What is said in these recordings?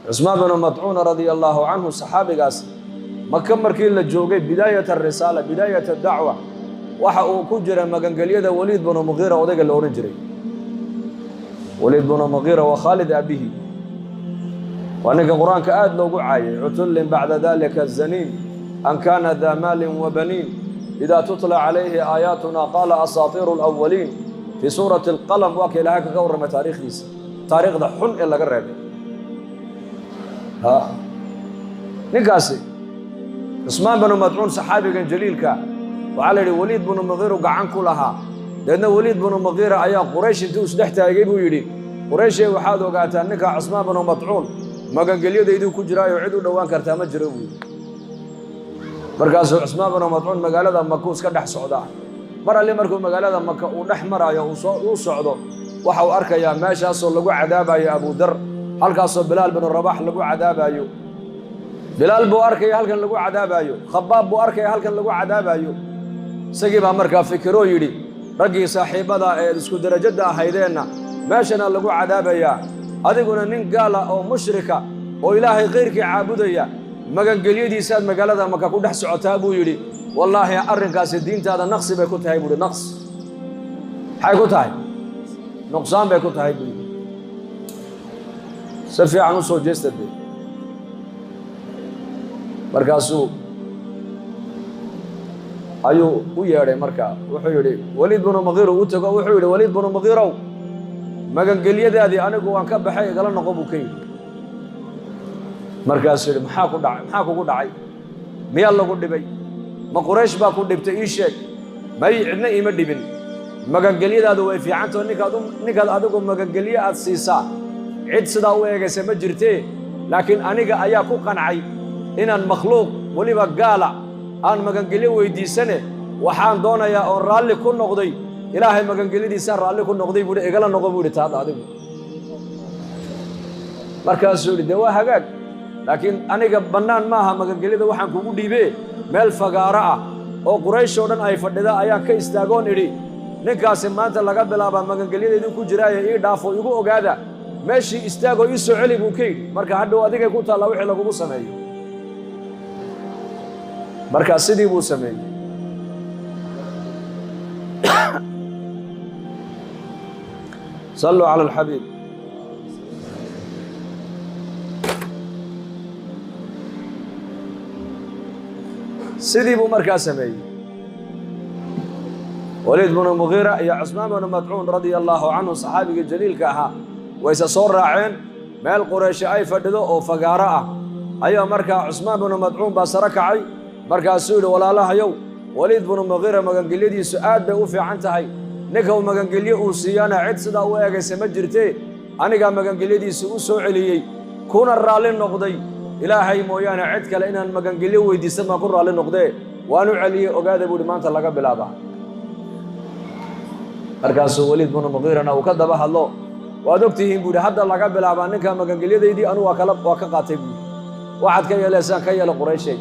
عثمان بن مطعون رضي الله عنه صحابي قاس مكة مركي للجوغي بداية الرسالة بداية الدعوة وحا كجرا مغنغليدا وليد بن مغيرة ودغ الاورنجري وليد بن مغيرة وخالد أبيه وأنك القرآن كآد لو قعاي عتل بعد ذلك الزنين أن كان ذا مال وبنين إذا تطلع عليه آياتنا قال أساطير الأولين في سورة القلم واكي لهاك قورم تاريخ ديس تاريخ ذا حن إلا قرر ها نقاسي عثمان بن مطعون صحابي جليل كا وعلى وليد بن مغيرة وقعان كلها لأن وليد بن مغيرة أيام قريش انتوس دحتها يجيبوا يدي قريش وحادوا قاعدة أنك عثمان بن مطعون ما كان قال يده يدو كجراي وعدو دوان كرتا ما جروي markaasuu Usmaan bin Madcuun magaalada Makka iska dhex socda mar alle markuu magaalada Makka uu dhex marayo uu socdo waxa uu arkayaa meeshaas oo lagu cadaabayo Abu Dar halkaas oo Bilaal bin Rabaah lagu cadaabayo Bilaal buu arkay halkan lagu cadaabayo Khabaab buu arkay halkan lagu cadaabayo isagii baa markaa fikiro yiri ragii saaxiibada ee isku darajada ahaydeena meeshana lagu cadaabaya adiguna nin gaala oo mushrika oo Ilaahay qeyrkii caabudaya magangelyadiisa magaalada Makka ku dhex socotaa buu yiri wallahi arrinkaasi diintaada naqsi bay ku tahay buu naqs hay ku tahay nuqsaan bay ku tahay buu safi aanu soo jeestay markaasuu ayuu u yeeray markaa wuxuu yiri Walid bin Mughira uu tago wuxuu yiri Walid bin Mughira magangelyadaadii anigu waan ka baxay igala noqo buu ka yiri markaas yiri maxaa kugu dhacay miyaa lagu dhibay ma Quraysh baa ku dhibtay ii sheeg may cidna ima dhibin magangelyadaadu way fiicanto ninkaad adigu magangelyo aad siisaa cid sidaa u eegaysa ma jirtee laakiin aniga ayaa ku qancay inaan makhluuq waliba gaala aan magangelyo weydiisane waxaan doonayaa oo raalli ku noqday ilaahay magangelyadiisa raalli ku noqday buu igala noqo buu taad adigu markaas yiri waa hagaag laakiin aniga banaan maaha magangelyada waxaan kugu dhiibay meel fagaara ah oo Quraysh oo dhan ay fadhida ayaan ka istaagoon iri ninkaasi maanta laga bilaabo magangelyada ku jiraayo ii dhaafo igu ogaada meeshii istaago ii soo celi buu kay marka hadhow adiga ku taala wixii lagu sameeyo marka sidii buu sameeyay صلوا على الحبيب سيدي بو مركز سمي وليد بن المغيرة يا عثمان بن مطعون رضي الله عنه صحابي الجليل كاها ويسا صور راعين مال قريش اي فددو او فقاراء ايو مركز عثمان بن مطعون باسرك عي مركز سود ولا الله يو وليد بن المغيرة مغنقليدي سؤال بي اوفي عنتهي نكو مغنقلي او سيانا عد سدا او ايغيس مجرتي انيغا مغنقليدي سو عليي كون الرالي نقضي إلهي مويانا عدك لإن المغنقلي ويدي سما قرى لنقضي وانو علي أقاد بودي مانتا لقى بلابا أركاسو وليد بن مغيرنا وكذبها الله وادوكتهم بودي حتى لقى بلابا نكا مغنقلي دي أنو وكلب وكقاتب واحد كي يلسان كي يلقريشي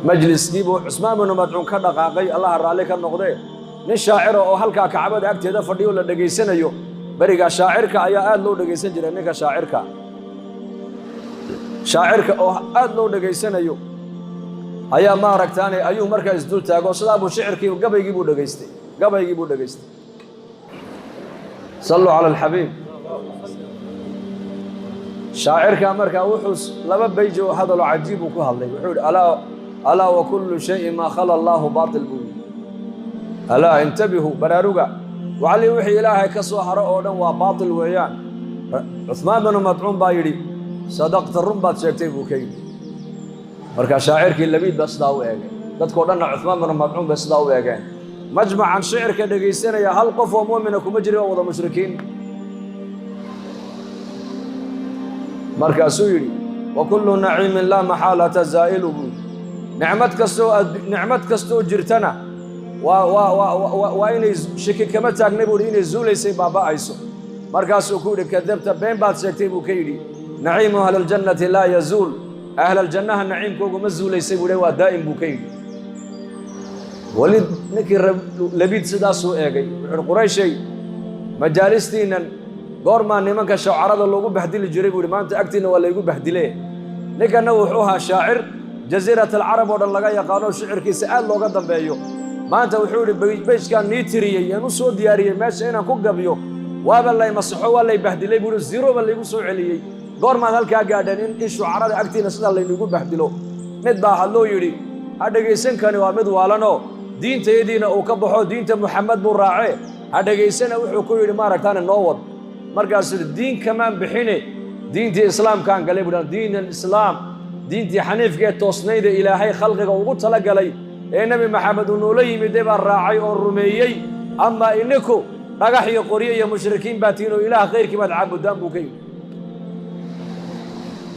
مجلس ديبو عثمان بن مطعون كدقاقي الله الرالي كالنقضي نين شاعره أو هلكا كعبد أكتي دا فرديو لدقيسان أيو بريقا شاعرك أيا آد لو دقيسان جرى نكا شاعرك شاعرك أو آد لو دقيسانيو أيا ما ركتاني أيو مركز دول تاغو صدابو شعركي وقبا يجيبو دقيستي صلوا على الحبيب شاعرك مركا وحوس لما بيجو هذا لو عجيب وكهالي وحول ألا وكل شيء ما خلى الله باطل بوي ألا انتبهوا براروغا وعلي وحي إلهي كسوهر أولا وباطل ويان عثمان بن مطعون بايري صدقت الرمبات شيكتي بوكي مركا شاعرك اللبيد بس داو ايغان ددكو دنا عثمان بن مطعون بس داو ايغان مجمع عن شعرك دغيسنيا هل قف مؤمنكم مجري ولا مشركين مركا سويري وكل نعيم لا محالة زائله نعمت كستو جرتنا وإن شكي كما تاغنبو إن زوليسي بابا ايسو مركا سوكوري كذبت بين بات شيكتي بوكي نعيم أهل الجنة لا يزول أهل الجنة النعيم كوكو مزول يسيبوا لوا دائم بوكي ولد نكي لبيد سداسو ايغي قريشي مجالستينا goormaa nimanka shawcarada loogu bahdili jiray buu yidhi maanta agtiina waa laygu bahdile ninkanna wuxuu ahaa shaacir jasiirat alcarab oo dhan laga yaqaano shicirkiisa aad looga dambeeyo maanta wuxuu yidhi beyskaan nii tiriyey aan u soo diyaariyey meesha inaan ku gabiyo waaba lay masaxo waa lay bahdilay buu yidhi ziroba laygu soo celiyey goormaad halkaa gaadheen in shucarada agtiina sidaa laynugu bahdilo mid baa hadloo yidhi ha dhegaysankani waa mid waalanoo diintayadiina uu ka baxo diinta muxamed buu raacee ha dhegaysana wuxuu ku yidhi maaragtaane noo wad markaasuu diin kamaan bixine diintii islaamkaan galay buu diin alislaam diintii xaniifkaee toosnayda ilaahay khalqiga ugu talagalay ee nebi maxamed uu noola yimidee baa raacay oo rumeeyey amaa ininku dhagax iyo qoryo iyo mushrikiin baa tihiin oo ilaah khayrkii baad caabudaan buu ka yidhi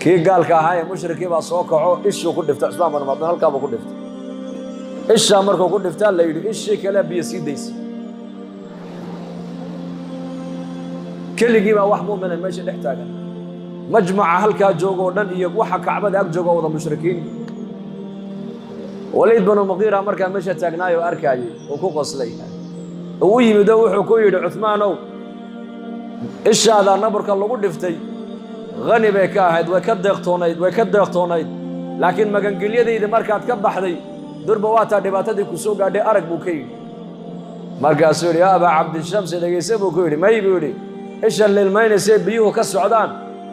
kii gaalka ahaa ee mushrikii baa soo kaco ishuu ku dhiftay cusmaan bin madcuun halkaa buu ku dhiftay ishaa markuu ku dhiftaa la yidhi ishii kale biyo sii daysa keligii baa wax mu'mina meesha dhex taagan majmaca halkaa jooga oo dhan iyo waxa kacbada ag jooga wada mushrikiin waliid binu muqiira markaa meesha taagnaay oo arkaayey oo ku qoslay uu yimidoo wuxuu ku yidhi cuthmaanow ishaada nabarka lagu dhiftay hani bay ka ahayd way ka deeqtoonayd laakiin magangelyadayda markaad ka baxday durba waataa dhibaatadii ku soo gaadhay arag buu ka yidhi markaasuu yidhi yaa abaa cabdishamsi dhegayse buu ku yidhi may buu yidhi isha lilmaynaysee biyuhu ka socdaan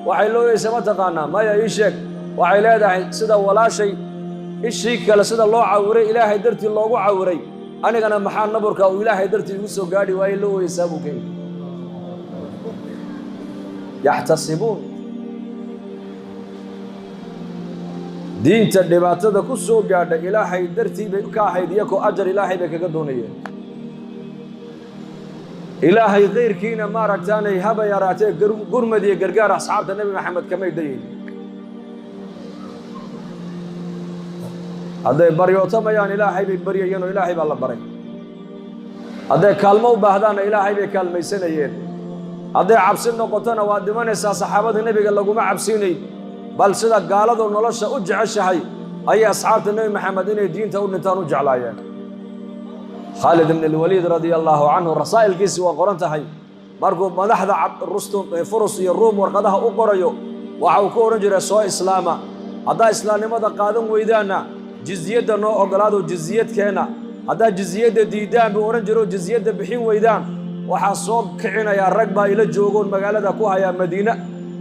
waxay looyeysa ma taqaanaa maya ii sheeg waxay leedahay sida walaashay ishii kale sida loo cawiray ilaahay dartii loogu cawiray anigana maxaa naburka uu ilaahay dartii igu soo gaadhi waayey loo ooyeysaa buu ka yidhi yaxtasibuun diinta dhibaatada ku soo gaadha ilaahay dartii bay ka ahayd iyakoo ajar ilaahay bay kaga doonayeen ilaahay kayrkiina maaragtaanay haba yaraatee gurmad iyo gargaar asxaabta nebi maxamed kamay dayayn hadday baryootamayaan ilaahay bay baryayeen oo ilaahay baa la baray hadday kaalmo u baahdaanna ilaahay bay kaalmaysanayeen hadday cabsi noqotona waad dhimanaysaa saxaabada nebiga laguma cabsiinayn bal sida gaaladu nolosha u jeceshahay ayay asxaabta nebi maxamed inay diinta u dhintaan u jeclaayeen khaalid ibn alwaliid radia allaahu canhu rasaa'ilkiisii waa qoran tahay markuu madaxda furus iyo ruum warqadaha u qorayo waxa uu ku odhan jiray soo islaama haddaa islaamnimada qaadan weydaanna jizyadda noo ogolaado jizyadkeenna haddaa jizyadda diiddaan buu odhan jiro jizyadda bixin weydaan waxaa soo kicinayaa rag baa ila joogoon magaalada ku hayaa madiine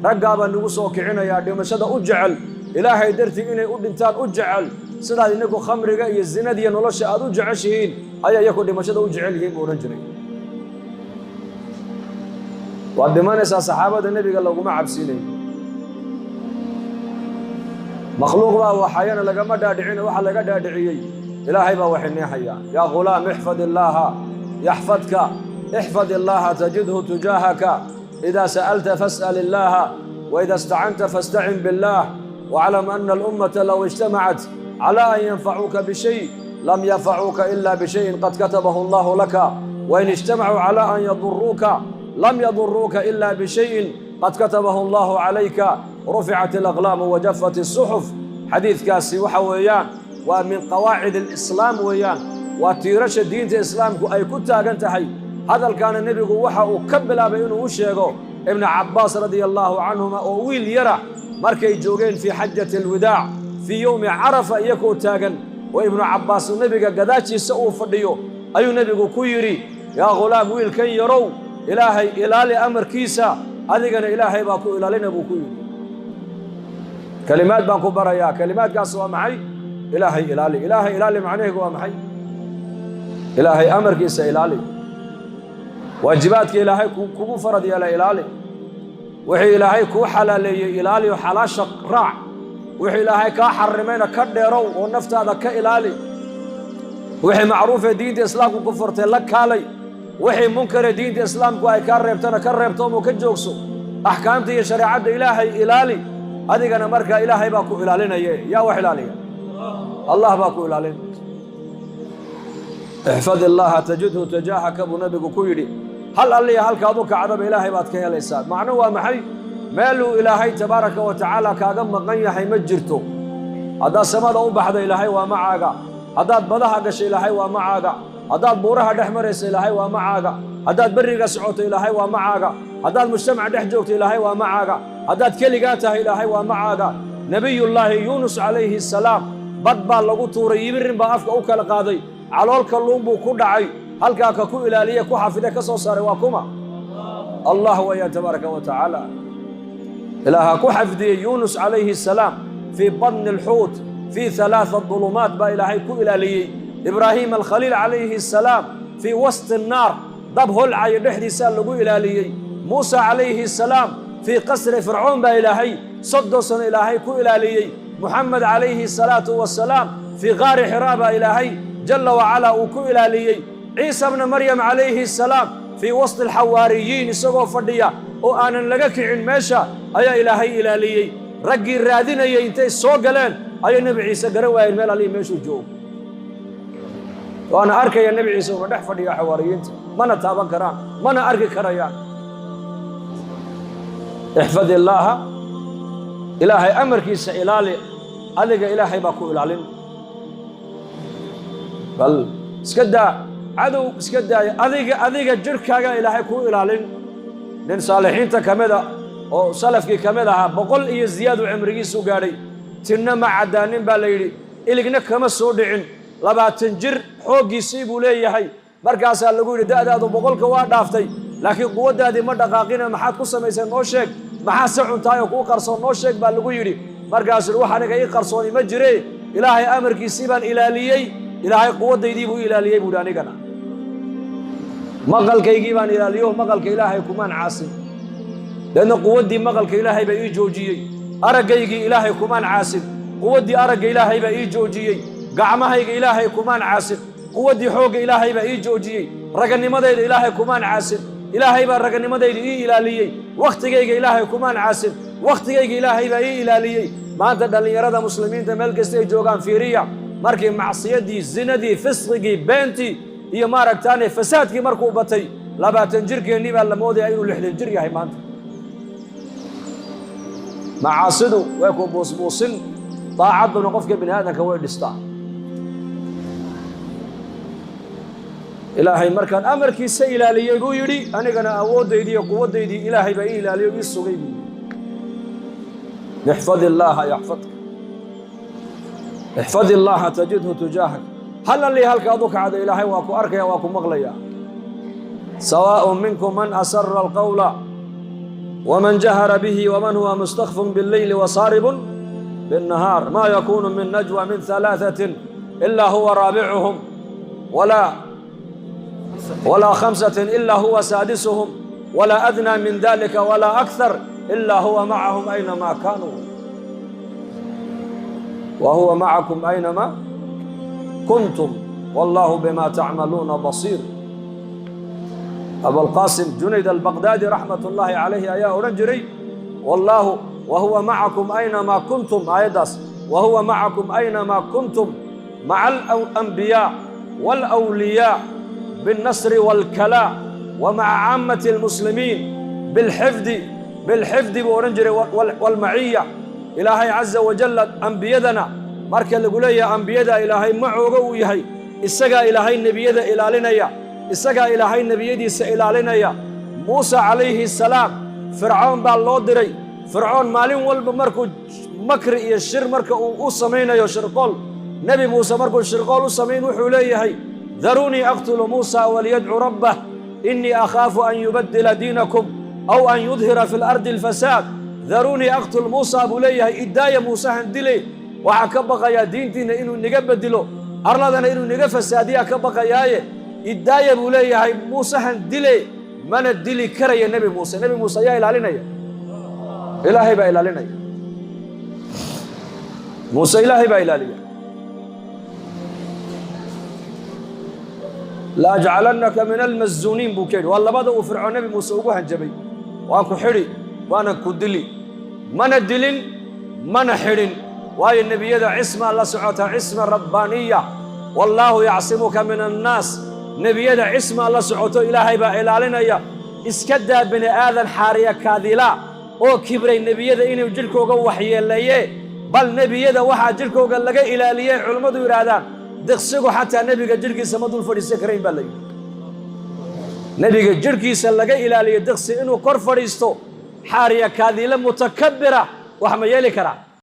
raggaa baa nagu soo kicinayaa dhimashada u jecel ilaahay dartii inay u dhintaan u jecel sidaad ininku khamriga iyo zinadiiyo nolosha aad u jeceshihiin ayaa iyaku dhimashada u jecel yihiin buu odhan jiray waad dhimanaysaa saxaabada nebiga laguma cabsiinay makhluuq baa waxayana lagama dhaadhicin waxa laga dhaadhiciyey ilaahay baa waxay neexayaa yaa ghulaam ixfad illaaha yaxfadka ixfad illaaha tajidhu tujaahaka إذا سألت فاسأل الله وإذا استعنت فاستعن بالله واعلم أن الأمة لو اجتمعت على أن ينفعوك بشيء لم ينفعوك إلا بشيء قد كتبه الله لك وإن اجتمعوا على أن يضروك لم يضروك إلا بشيء قد كتبه الله عليك رفعت الأقلام وجفت الصحف حديث كاسي وحويان ومن قواعد الإسلام ويان وتيرش الدين الإسلام أي كنت أنتهي هذا كان النبي وحا وكبل بينه وشيغو ابن عباس رضي الله عنهما وويل يرى مركي جوجين في حجة الوداع في يوم عرفة يكو تاغن وابن عباس النبي قداتي سؤو فديو أي نبي كويري يا غلام ويل كي يرو إلهي إلالي أمر كيسا أذيقنا إلهي باكو إلالي نبو كويري كلمات باكو برايا كلمات قاسوا معي إلهي إلالي معنيه قوى معي إلهي أمر كيسا إلالي واجباتك إلهي كوكو فرد يلا إلالي وحي إلهي كو حلالي إلالي وحلاشق راع وحي إلهي كا حرمين كديرو ونفت هذا كإلالي وحي معروف دين إسلام كفرت لك علي وحي منكر دين إسلام كو أي كربتنا كربتهم وكجوكسو أحكامتي شريعة إلهي إلالي هذه أنا مركا إلهي باكو إلالينا يا وحلالي الله باكو إلالينا احفظ الله تجده تجاهك أبو نبي كويري هل اللي هل كادوك عذاب إلهي بات كيا ليسان معنوه محي مالو إلهي تبارك وتعالى كاغم غنيا حي مجرتو هذا سماد أو بحد إلهي ومعاك هذا بدها قش إلهي ومعاك هذا بورها دحمرس إلهي ومعاك haddaad bariga socoto ilaahay waa macaaga haddaad mujtamac dhex joogto ilaahay waa macaaga haddaad keligaa tahay ilaahay waa macaaga nabiyullaahi yuunus calayhi salaam bad baa lagu tuuray yibirin baa afka u kala qaaday calool kalluun buu ku dhacay halkaa ka ku ilaaliye ku xafide ka soo saaray waa kuma allah weeyaan tabaaraka wa tacaala ilaaha ku xafdiyey yuunus calayhi salaam fii badni alxuut fii halaatha dulumaat baa ilaahay ku ilaaliyey ibraahiim alkhaliil calayhi salaam fii wasti annaar dab holcaya dhexdiisaa lagu ilaaliyey muusa calayhi salaam fii qasri fircoon baa ilaahay 30 sano ilaahay ku ilaaliyey محمد عليه الصلاة والسلام في غار حراء إلهي جل وعلا وكو إلاليي عيسى ابن مريم عليه السلام في وسط الحواريين سقوا فرديا وأنا لقاك عن ماشا أي إلهي إلاليي رقي الرادين أي انتي سوقلين أي نبي عيسى قروا المال عليه ماشو جو وأنا أركي يا نبي عيسى ودح فرديا حواريين ما نتابع كرام ما أنا أركي كريان احفظ الله إلهي أمر كيس إلالي أذيك إلهي باكو إلالين بل سكدا عدو سكدا أذيك جركاga إلهي كو إلالين لين صالحين تكمدا أو سلفكي كمدا بقول إيه زياد عمري سوغاري تنا مع عدانين بالليلي إلقنا كما سودعين لباتن جر حوقي سيبو ليهي markaasaa lagu yiri daadaadu boqolka waa dhaaftay laakiin quwadaadii ma dhaqaaqina maxaad ku samaysay noo sheeg maxaa si cuntaay oo ku qarsoon noo sheeg baa lagu yiri markaas waxa aniga ii qarsooni ma jire ilaahay amarkiisii baan ilaaliyay ilaahay quwadaydii buu ilaaliyay buu anigana maqalkaygii baan ilaaliyo maqalka ilaahay kumaan caasin lana quwadii maqalka ilaahay baa ii joojiyay aragaygii ilaahay kumaan caasin quwadii aragga ilaahay baa ii joojiyay gacmahayga ilaahay kumaan caasin قوتي حوق إلهي بقى إيجوجي رجني ماذا إلهي كمان عاسد إلهي بقى رجني ماذا إلهي وقت جاي إلهي كمان عاسد وقت جاي إلهي بقى إلهي ما أنت اللي يراد مسلمين تملك استيجوجان فيريا مركي معصية دي زنا دي فسق دي بنتي هي مارك تاني فساد كي مركوبتي لا بقى تنجر كي نبى الموضع أيوه اللي حد الجري هاي ما أنت معاصده ويكون بوصل طاعة ونقفك بين هذا كوير دستان إلهي مركان أمركي سيلالي يقولي أنا كنا أود يدي وقوة يدي إلهي بقى إلهي بالصغير احفظ الله يحفظك احفظ الله تجده تجاهك هل اللي هلك أضوك عاد إلهي واكو أركيا واكو مغليا سواء منكم من أسر القول ومن جهر به ومن هو مستخف بالليل وصارب بالنهار ما يكون من نجوى من 3 إلا هو رابعهم ولا 5 إلا هو سادسهم ولا أدنى من ذلك ولا أكثر إلا هو معهم أينما كانوا وهو معكم أينما كنتم والله بما تعملون بصير أبو القاسم جنيد البغدادي رحمة الله عليه يا أورنجري والله وهو معكم أينما كنتم آيداس وهو معكم أينما كنتم مع الأنبياء والأولياء بالنصر والكلاء ومع عامة المسلمين بالحفظ بورنجري والمعية إلهي عز وجل أنبيادنا مركا لقولي أنبيادا إلهي معوغو يهي إساقا إلهي النبيادا إلالينا يا إساقا إلهي النبيادي سإلالينا يا موسى عليه السلام فرعون بالله دري فرعون مالين والب مركو مكر يشير مركو أصمين يا شرقال نبي موسى مركو الشرقال أصمين وحوليه ذروني أقتل موسى وليدعو ربه إني أخاف أن يبدل دينكم أو أن يظهر في الأرض الفساد ذروني أقتل موسى بوليه إداية موسى هندلي وعكبق يا دينتنا إنو نقبدلو أرلادنا إنو نقفسادية كبق ياي إداية بوليه موسى هندلي من الدلي كري نبي موسى يا إلالينا يا إلهي با إلالينا يا موسى إلهي با إلالينا لا أجعلنك من المزونين بوكيد والله بدأوا فرعون نبي موسى وقوها الجبي واكو حري وانا كدلي من الدلين من حرين واي النبي يدع اسم الله سعوتها اسم ربانية والله يعصمك من الناس نبي يدع اسم الله سعوته إلهي با إلالينا يا اسكدها بني آذن حارية كاذلا او كبري النبي يدع إني وجلكو وحي اللي بل نبي يدع وحا جلكو قال لك إلالية علماء يرادان دقسقوا حتى النبي جلكي سمدوا الفريسة كريم بالله nebiga jirhkiisa laga ilaaliyo diqsi inuu kor fadhiisto xaariya kaadiile mutakabbira wax ma yeeli karaa